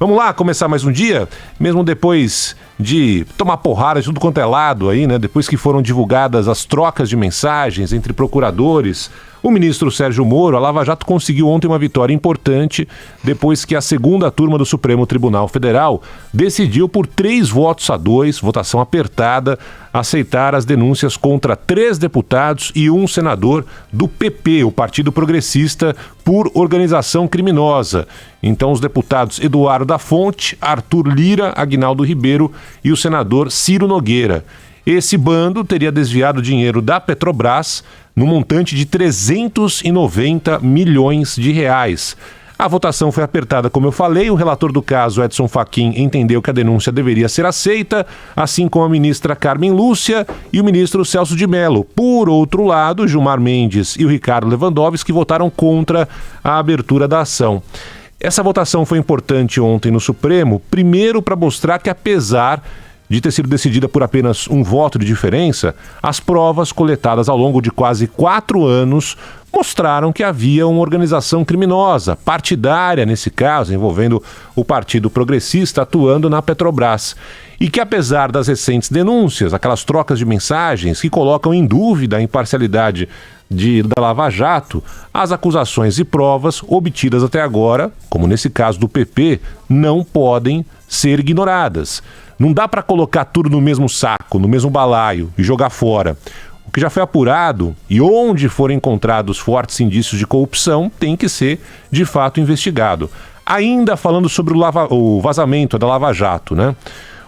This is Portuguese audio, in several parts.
Vamos lá começar mais um dia, mesmo depois de tomar porrada de tudo quanto é lado aí, né? Depois que foram divulgadas as trocas de mensagens entre procuradores, o ministro Sérgio Moro, a Lava Jato conseguiu ontem uma vitória importante depois que a segunda turma do Supremo Tribunal Federal decidiu por 3-2, votação apertada, aceitar as denúncias contra 3 deputados e 1 senador do PP, o Partido Progressista, por organização criminosa. Então os deputados Eduardo da Fonte, Arthur Lira, Aguinaldo Ribeiro e o senador Ciro Nogueira. Esse bando teria desviado dinheiro da Petrobras no montante de 390 milhões de reais. A votação foi apertada, como eu falei. O relator do caso, Edson Fachin, entendeu que a denúncia deveria ser aceita, assim como a ministra Carmen Lúcia e o ministro Celso de Mello. Por outro lado, Gilmar Mendes e o Ricardo Lewandowski votaram contra a abertura da ação. Essa votação foi importante ontem no Supremo, primeiro para mostrar que, apesar de ter sido decidida por apenas um voto de diferença, as provas coletadas ao longo de quase 4 anos mostraram que havia uma organização criminosa, partidária nesse caso, envolvendo o Partido Progressista atuando na Petrobras. E que, apesar das recentes denúncias, aquelas trocas de mensagens que colocam em dúvida a imparcialidade da Lava Jato, as acusações e provas obtidas até agora, como nesse caso do PP, não podem ser ignoradas. Não dá para colocar tudo no mesmo saco, no mesmo balaio e jogar fora. O que já foi apurado e onde forem encontrados fortes indícios de corrupção tem que ser, de fato, investigado. Ainda falando sobre o vazamento da Lava Jato, né?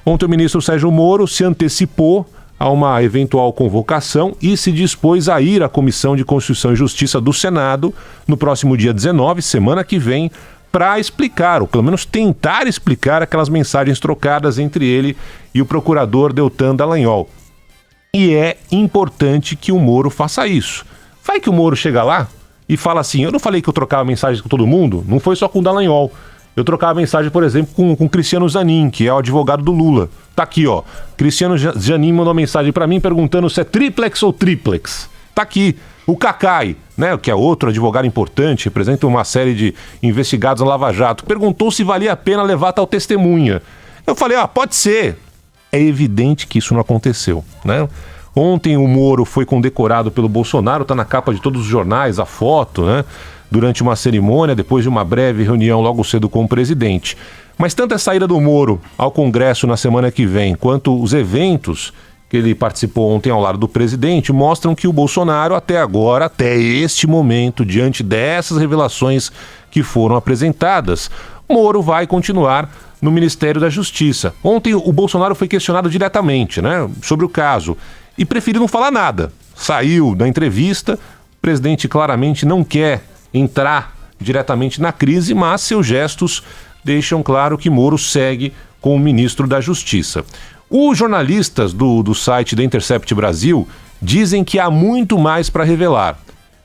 Ontem o ministro Sérgio Moro se antecipou a uma eventual convocação e se dispôs a ir à Comissão de Constituição e Justiça do Senado no próximo dia 19, semana que vem, para explicar, ou pelo menos tentar explicar, aquelas mensagens trocadas entre ele e o procurador Deltan Dallagnol. E é importante que o Moro faça isso. Vai que o Moro chega lá e fala assim: eu não falei que eu trocava mensagens com todo mundo? Não foi só com o Dallagnol. Eu trocava mensagem, por exemplo, com Cristiano Zanin, que é o advogado do Lula. Tá aqui, ó. Cristiano Zanin mandou uma mensagem para mim perguntando se é triplex ou triplex. Tá aqui. O Cacai, né, que é outro advogado importante, representa uma série de investigados na Lava Jato, perguntou se valia a pena levar tal testemunha. Eu falei, pode ser. É evidente que isso não aconteceu, né? Ontem o Moro foi condecorado pelo Bolsonaro, tá na capa de todos os jornais, a foto, né? Durante uma cerimônia, depois de uma breve reunião logo cedo com o presidente. Mas tanto a saída do Moro ao Congresso na semana que vem, quanto os eventos que ele participou ontem ao lado do presidente, mostram que o Bolsonaro até agora, até este momento, diante dessas revelações que foram apresentadas, Moro vai continuar no Ministério da Justiça. Ontem o Bolsonaro foi questionado diretamente, né, sobre o caso e preferiu não falar nada. Saiu da entrevista, o presidente claramente não quer entrar diretamente na crise, mas seus gestos deixam claro que Moro segue com o ministro da Justiça. Os jornalistas do site The Intercept Brasil dizem que há muito mais para revelar,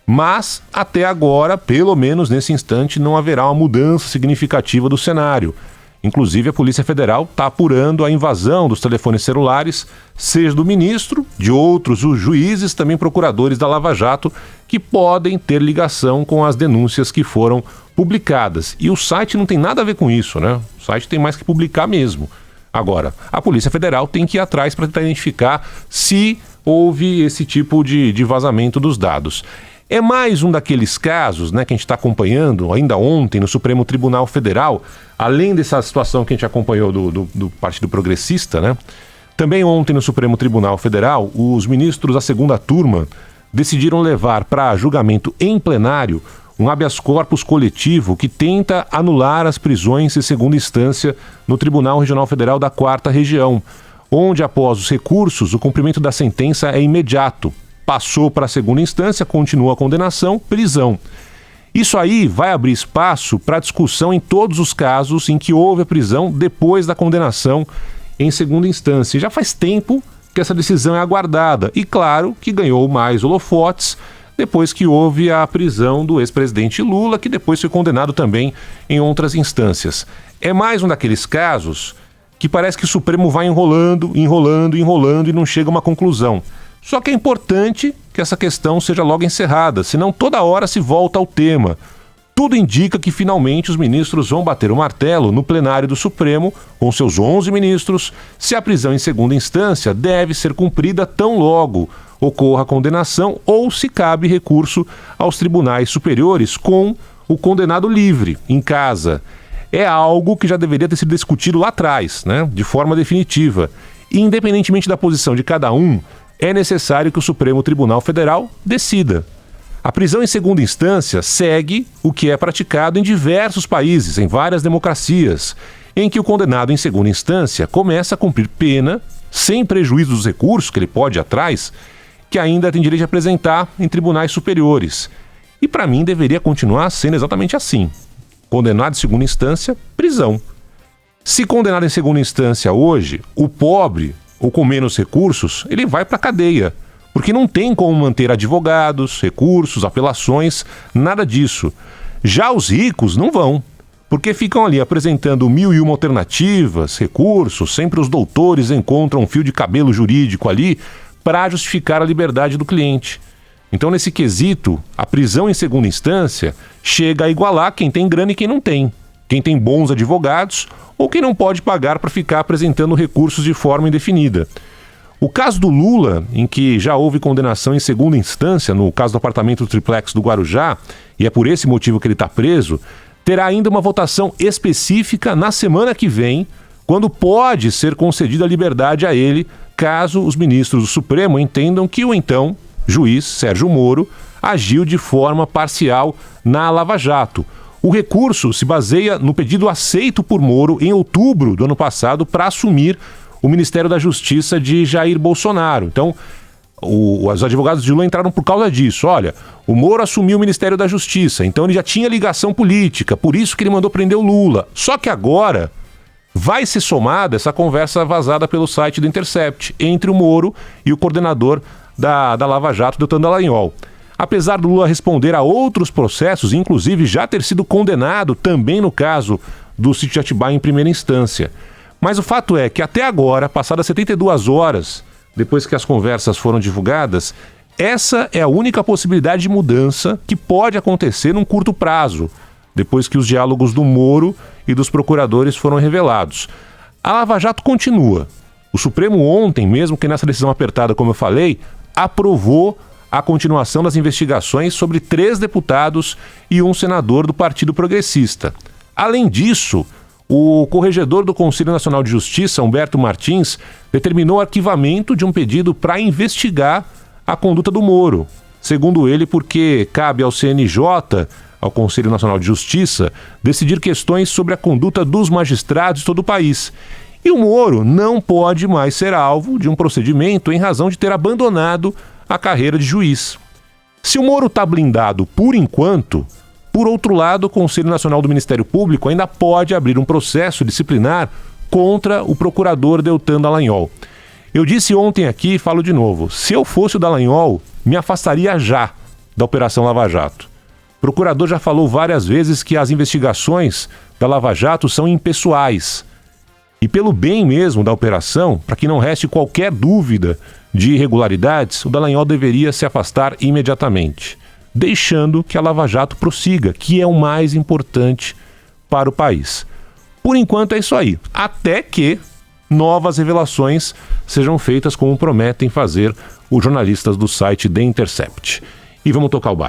mas até agora, pelo menos nesse instante, não haverá uma mudança significativa do cenário. Inclusive, a Polícia Federal está apurando a invasão dos telefones celulares, seja do ministro, de outros juízes, também procuradores da Lava Jato, que podem ter ligação com as denúncias que foram publicadas. E o site não tem nada a ver com isso, né? O site tem mais que publicar mesmo. Agora, a Polícia Federal tem que ir atrás para tentar identificar se houve esse tipo de vazamento dos dados. É mais um daqueles casos, né, que a gente está acompanhando ainda ontem no Supremo Tribunal Federal, além dessa situação que a gente acompanhou do Partido Progressista, né? Também ontem no Supremo Tribunal Federal, os ministros da segunda turma decidiram levar para julgamento em plenário um habeas corpus coletivo que tenta anular as prisões em segunda instância no Tribunal Regional Federal da 4ª Região, onde, após os recursos, o cumprimento da sentença é imediato. Passou para a segunda instância, continua a condenação, prisão. Isso aí vai abrir espaço para discussão em todos os casos em que houve a prisão depois da condenação em segunda instância. Já faz tempo que essa decisão é aguardada e, claro, que ganhou mais holofotes depois que houve a prisão do ex-presidente Lula, que depois foi condenado também em outras instâncias. É mais um daqueles casos que parece que o Supremo vai enrolando e não chega a uma conclusão. Só que é importante que essa questão seja logo encerrada, senão toda hora se volta ao tema. tudo indica que finalmente os ministros vão bater o martelo no plenário do Supremo, com seus 11 ministros, se a prisão em segunda instância deve ser cumprida tão logo ocorra a condenação ou se cabe recurso aos tribunais superiores com o condenado livre, em casa. É algo que já deveria ter sido discutido lá atrás, né, de forma definitiva. E, independentemente da posição de cada um, é necessário que o Supremo Tribunal Federal decida. A prisão em segunda instância segue o que é praticado em diversos países, em várias democracias, em que o condenado em segunda instância começa a cumprir pena, sem prejuízo dos recursos que ele pode ir atrás, que ainda tem direito de apresentar em tribunais superiores. E para mim deveria continuar sendo exatamente assim. Condenado em segunda instância, prisão. Se condenado em segunda instância hoje, o pobre ou com menos recursos, ele vai para a cadeia. Porque não tem como manter advogados, recursos, apelações, nada disso. Já os ricos não vão, porque ficam ali apresentando 1001 alternativas, recursos, sempre os doutores encontram um fio de cabelo jurídico ali para justificar a liberdade do cliente. Então, nesse quesito, a prisão em segunda instância chega a igualar quem tem grana e quem não tem. Quem tem bons advogados ou quem não pode pagar para ficar apresentando recursos de forma indefinida. O caso do Lula, em que já houve condenação em segunda instância, no caso do apartamento do triplex do Guarujá, e é por esse motivo que ele está preso, terá ainda uma votação específica na semana que vem, quando pode ser concedida a liberdade a ele, caso os ministros do Supremo entendam que o então juiz Sérgio Moro agiu de forma parcial na Lava Jato. O recurso se baseia no pedido aceito por Moro em outubro do ano passado para assumir o Ministério da Justiça de Jair Bolsonaro. Então, os advogados de Lula entraram por causa disso. Olha, o Moro assumiu o Ministério da Justiça, então ele já tinha ligação política, por isso que ele mandou prender o Lula. Só que agora vai ser somada essa conversa vazada pelo site do Intercept entre o Moro e o coordenador da Lava Jato, Deltan Dallagnol. Apesar do Lula responder a outros processos, inclusive já ter sido condenado também no caso do sítio de Atibaia em primeira instância. Mas o fato é que até agora, passadas 72 horas depois que as conversas foram divulgadas, essa é a única possibilidade de mudança que pode acontecer num curto prazo, depois que os diálogos do Moro e dos procuradores foram revelados. A Lava Jato continua. O Supremo ontem, mesmo que nessa decisão apertada, como eu falei, aprovou a continuação das investigações sobre 3 deputados e um senador do Partido Progressista. Além disso, o corregedor do Conselho Nacional de Justiça, Humberto Martins, determinou o arquivamento de um pedido para investigar a conduta do Moro. Segundo ele, porque cabe ao CNJ, ao Conselho Nacional de Justiça, decidir questões sobre a conduta dos magistrados de todo o país. E o Moro não pode mais ser alvo de um procedimento em razão de ter abandonado a carreira de juiz. Se o Moro está blindado por enquanto, por outro lado, o Conselho Nacional do Ministério Público ainda pode abrir um processo disciplinar contra o procurador Deltan Dallagnol. Eu disse ontem aqui e falo de novo, se eu fosse o Dallagnol, me afastaria já da Operação Lava Jato. O procurador já falou várias vezes que as investigações da Lava Jato são impessoais. E pelo bem mesmo da operação, para que não reste qualquer dúvida de irregularidades, o Dallagnol deveria se afastar imediatamente, deixando que a Lava Jato prossiga, que é o mais importante para o país. Por enquanto é isso aí, até que novas revelações sejam feitas como prometem fazer os jornalistas do site The Intercept. E vamos tocar o barco.